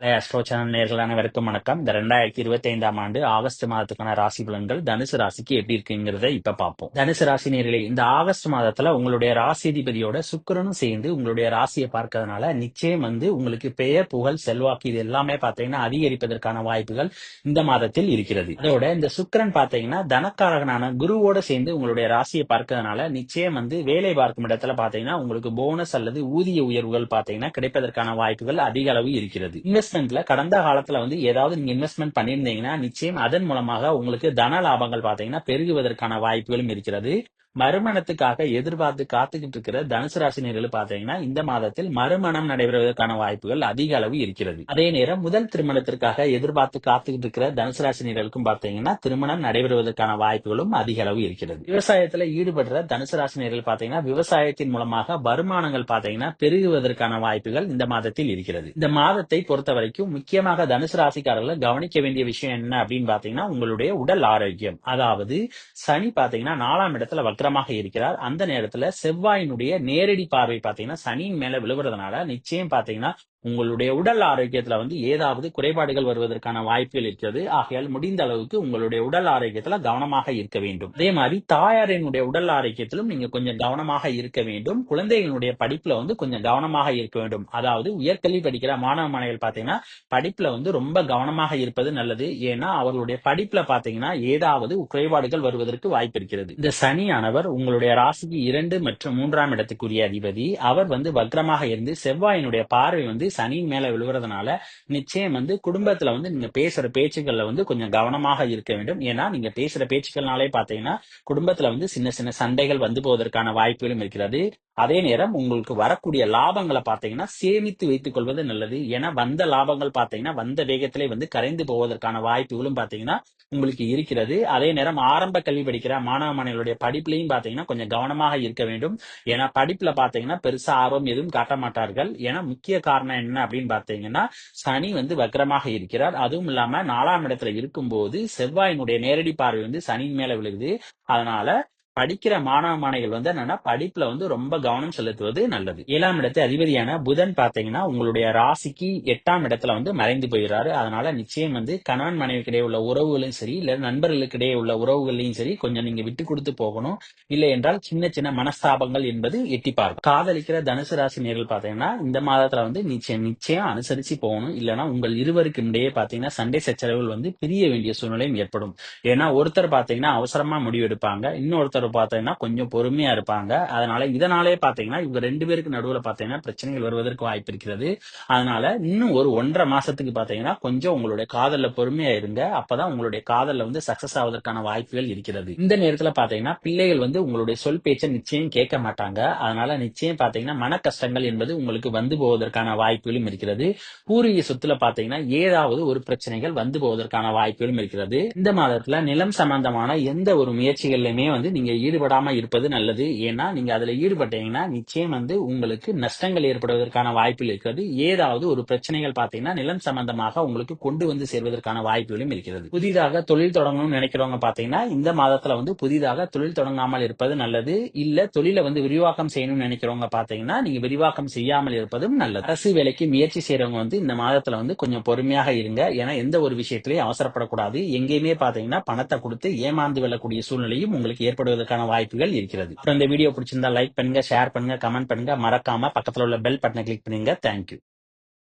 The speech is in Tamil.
அஸ்ட்ரோ சேனல் நேயர்கள் அனைவருக்கும் வணக்கம். இந்த 2025ஆம் ஆண்டு ஆகஸ்ட் மாதத்துக்கான ராசி பலன்கள் தனுசு ராசிக்கு எப்படி இருக்குங்கிறத இப்ப பார்ப்போம். தனுசு ராசி நேயர்களே, இந்த ஆகஸ்ட் மாதத்துல உங்களுடைய ராசிதிபதியோட சுக்கிரனும் சேர்ந்து உங்களுடைய ராசியை பார்க்கறதுனால நிச்சயம் உங்களுக்கு பெயர், புகழ், செல்வாக்கு இது எல்லாமே பாத்தீங்கன்னா அதிகரிப்பதற்கான வாய்ப்புகள் இந்த மாதத்தில் இருக்கிறது. அதோட இந்த சுக்கிரன் பாத்தீங்கன்னா தனக்காரகனான குருவோட சேர்ந்து உங்களுடைய ராசியை பார்க்கறதுனால நிச்சயம் வேலை பார்க்கும் இடத்துல பாத்தீங்கன்னா உங்களுக்கு போனஸ் அல்லது ஊதிய உயர்வுகள் பாத்தீங்கன்னா கிடைப்பதற்கான வாய்ப்புகள் அதிக அளவு இருக்கிறது. இன்வெஸ்ட்மெண்ட்ல கடந்த காலத்துல ஏதாவது நீங்க இன்வெஸ்ட்மெண்ட் பண்ணியிருந்தீங்கன்னா நிச்சயம் அதன் மூலமாக உங்களுக்கு தன லாபங்கள் பாத்தீங்கன்னா பெருகுவதற்கான வாய்ப்புகளும் இருக்கிறது. மறுமணத்துக்காக எதிர்பார்த்து காத்துக்கிட்டு இருக்கிற தனுசு ராசினியர்கள் பாத்தீங்கன்னா இந்த மாதத்தில் மறுமணம் நடைபெறுவதற்கான வாய்ப்புகள் அதிக அளவு இருக்கிறது. அதே நேரம் முதல் திருமணத்திற்காக எதிர்பார்த்து காத்துக்கிட்டு இருக்கிற தனுசு ராசினியர்களுக்கும் பாத்தீங்கன்னா திருமணம் நடைபெறுவதற்கான வாய்ப்புகளும் அதிக அளவு இருக்கிறது. விவசாயத்துல ஈடுபடுற தனுசு ராசினியர்கள் பாத்தீங்கன்னா விவசாயத்தின் மூலமாக வருமானங்கள் பாத்தீங்கன்னா பெருகுவதற்கான வாய்ப்புகள் இந்த மாதத்தில் இருக்கிறது. இந்த மாதத்தை பொறுத்த வரைக்கும் முக்கியமாக தனுசு ராசிக்காரர்கள் கவனிக்க வேண்டிய விஷயம் என்ன அப்படின்னு பாத்தீங்கன்னா உங்களுடைய உடல் ஆரோக்கியம். அதாவது சனி பாத்தீங்கன்னா 4ஆம் இடத்துல வக்ரமாக இருக்கிறார். அந்த நேரத்துல செவ்வாயினுடைய நேரடி பார்வை பாத்தீங்கன்னா சனியின் மேல விழுவுறதுனால நிச்சயம் பாத்தீங்கன்னா உங்களுடைய உடல் ஆரோக்கியத்துல ஏதாவது குறைபாடுகள் வருவதற்கான வாய்ப்புகள் இருக்கிறது. ஆகையால் முடிந்த அளவுக்கு உங்களுடைய உடல் ஆரோக்கியத்துல கவனமாக இருக்க வேண்டும். அதே மாதிரி தாயாரினுடைய உடல் ஆரோக்கியத்திலும் நீங்க கொஞ்சம் கவனமாக இருக்க வேண்டும். குழந்தைகளுடைய படிப்புல கொஞ்சம் கவனமாக இருக்க வேண்டும். அதாவது உயர்கல்வி படிக்கிற மாணவ மாணவிகள் பாத்தீங்கன்னா படிப்புல ரொம்ப கவனமாக இருப்பது நல்லது. ஏன்னா அவர்களுடைய படிப்புல பாத்தீங்கன்னா ஏதாவது குறைபாடுகள் வருவதற்கு வாய்ப்பு இருக்கிறது. இந்த சனியானவர் உங்களுடைய ராசிக்கு 2 மற்றும் 3ஆம் இடத்துக்குரிய அதிபதி. அவர் வக்ரமாக இருந்து செவ்வாயினுடைய பார்வை சனியின் மேல விழுவுறதுனால நிச்சயம் குடும்பத்துல நீங்க பேசுற பேச்சுக்கள்ல கொஞ்சம் கவனமாக இருக்க வேண்டும். ஏன்னா நீங்க பேசுற பேச்சுக்கள்னாலே பாத்தீங்கன்னா குடும்பத்துல சின்ன சின்ன சண்டைகள் போவதற்கான வாய்ப்புகளும் இருக்கிறது. அதே நேரம் உங்களுக்கு வரக்கூடிய லாபங்களை பாத்தீங்கன்னா சேமித்து வைத்துக் கொள்வது நல்லது. ஏன்னா வந்த லாபங்கள் பாத்தீங்கன்னா வந்த வேகத்திலே கரைந்து போவதற்கான வாய்ப்புகளும் பாத்தீங்கன்னா உங்களுக்கு இருக்கிறது. அதே நேரம் ஆரம்ப கல்வி படிக்கிற மாணவ மாணவிகளுடைய படிப்புலையும் பாத்தீங்கன்னா கொஞ்சம் கவனமாக இருக்க வேண்டும். ஏன்னா படிப்புல பாத்தீங்கன்னா பெருசா ஆர்வம் எதுவும் காட்ட மாட்டார்கள். ஏன்னா முக்கிய காரணம் என்ன அப்படின்னு பாத்தீங்கன்னா சனி வக்ரமாக இருக்கிறார். அதுவும் இல்லாம 4ஆம் இடத்துல இருக்கும்போது செவ்வாயினுடைய நேரடி பார்வை சனியின் மேல விழுகுது. அதனால படிக்கிற மாணவ மாணவிகள் என்னன்னா படிப்புல ரொம்ப கவனம் செலுத்துவது நல்லது. 7ஆம் இடத்து அதிபதியான புதன் பாத்தீங்கன்னா உங்களுடைய ராசிக்கு 8ஆம் இடத்துல மறைந்து போயிடுறாரு. அதனால நிச்சயம் கணவன் மனைவிக்கு இடையே உள்ள உறவுகளையும் சரி இல்ல நண்பர்களுக்கு இடையே உள்ள உறவுகளையும் சரி கொஞ்சம் நீங்க விட்டு கொடுத்து போகணும். இல்லை என்றால் சின்ன சின்ன மனஸ்தாபங்கள் என்பது எட்டி பார்க்கும். காதலிக்கிற தனுசு ராசி நேர்கள் பாத்தீங்கன்னா இந்த மாதத்துல நிச்சயம் அனுசரிச்சு போகணும். இல்லைன்னா உங்கள் இருவருக்கு இடையே பாத்தீங்கன்னா சண்டை சச்சரவுகள் பிரிய வேண்டிய சூழ்நிலையும் ஏற்படும். ஏன்னா ஒருத்தர் பாத்தீங்கன்னா அவசரமா முடிவு எடுப்பாங்க, இன்னொருத்தர் பாத்தீங்கன்னா கொஞ்சம் பொறுமையா இருப்பாங்க. இதனாலே பாத்தீங்கன்னா இவங்க 2 பேருக்கு நடுவுல பாத்தீங்கன்னா பிரச்சனைகள் வருவதற்கு வாய்ப்பு இருக்கிறது. அதனால இன்னும் ஒரு 1.5 மாசத்துக்கு பாத்தீங்கன்னா கொஞ்சம் உங்களுடைய காதல்ல பொறுமையா இருங்க. அப்பதான் உங்களுடைய காதல்ல சக்சஸ் ஆவதற்கான வாய்ப்புகள் இருக்கிறது. இந்த நேரத்துல பாத்தீங்கன்னா பிள்ளைகள் உங்களுடைய சொல் பேச்சை நிச்சயம் கேட்க மாட்டாங்க. அதனால நிச்சயம் பாத்தீங்கன்னா மன கஷ்டங்கள் என்பது உங்களுக்கு போவதற்கான வாய்ப்புகளும் இருக்கிறது. பூர்வீக சொத்துல பாத்தீங்கன்னா ஏதாவது ஒரு பிரச்சனைகள் போவதற்கான வாய்ப்புகளும் இருக்கிறது. இந்த மாதத்துல நிலம் சம்பந்தமான எந்த ஒரு முயற்சிகளிலுமே நீங்க ஈடுபடாம இருப்பது நல்லது. ஏன்னா நீங்க அதுல ஈடுபட்டீங்கன்னா நிச்சயம் உங்களுக்கு நஷ்டங்கள் ஏற்படுவதற்கான வாய்ப்புகள் இருக்கிறது. ஏதாவது ஒரு பிரச்சனைகள் பாத்தீங்கன்னா நிலம் சம்பந்தமாக உங்களுக்கு கொண்டு சேர்வதற்கான வாய்ப்புகளும் இருக்கிறது. புதிதாக தொழில் தொடங்கணும்னு நினைக்கிறவங்க பாத்தீங்கன்னா இந்த மாதத்துல புதிதாக தொழில் தொடங்காமல் இருப்பது நல்லது. இல்ல தொழில விரிவாக்கம் செய்யணும்னு நினைக்கிறவங்க பாத்தீங்கன்னா நீங்க விரிவாக்கம் செய்யாமல் இருப்பதும் நல்லது. அரசு வேலைக்கு முயற்சி செய்யறவங்க இந்த மாதத்துல கொஞ்சம் பொறுமையாக இருங்க. ஏன்னா எந்த ஒரு விஷயத்திலையும் அவசரப்படக்கூடாது. எங்கேயுமே பாத்தீங்கன்னா பணத்தை கொடுத்து ஏமாந்து வெல்லக்கூடிய சூழ்நிலையும் உங்களுக்கு ஏற்படுவதற்கான வாய்ப்புகள் இருக்கிறது. இந்த வீடியோ பிடிச்சிருந்தா லைக் பண்ணுங்க, ஷேர் பண்ணுங்க, கமெண்ட் பண்ணுங்க. மறக்காம பக்கத்துல உள்ள பெல் பட்டனை கிளிக் பண்ணுங்க. தேங்க்யூ.